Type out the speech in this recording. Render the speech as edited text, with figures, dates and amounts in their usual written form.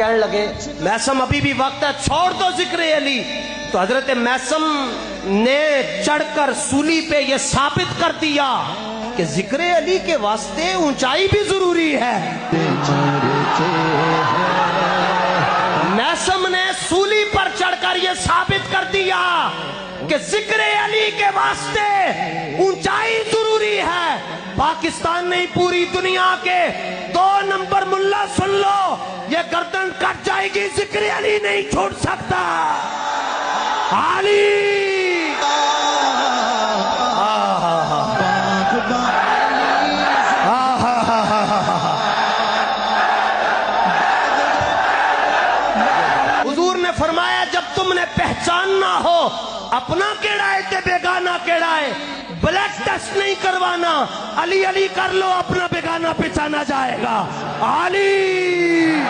کہنے لگے میثم ابھی بھی وقت ہے، چھوڑ دو ذکر علی. تو حضرت میثم نے چڑھ کر سولی پہ یہ ثابت کر دیا کہ ذکر علی کے واسطے اونچائی بھی ضروری ہے. میثم نے سولی پر چڑھ کر یہ ثابت کر دیا کہ ذکر علی کے واسطے اونچائی ضروری ہے. پاکستان نہیں پوری دنیا کے 2 نمبر ملا سن لو، یہ گردن کٹ جائے گی، ذکر علی نہیں چھوڑ سکتا. علی حضور نے فرمایا جب تم نے پہچاننا ہو اپنا کیڑا ہے تے بیگانہ کیڑا ہے، بلڈ ٹیسٹ نہیں کروانا، علی علی کر لو، اپنا بیگانہ پہچانا جائے گا. علی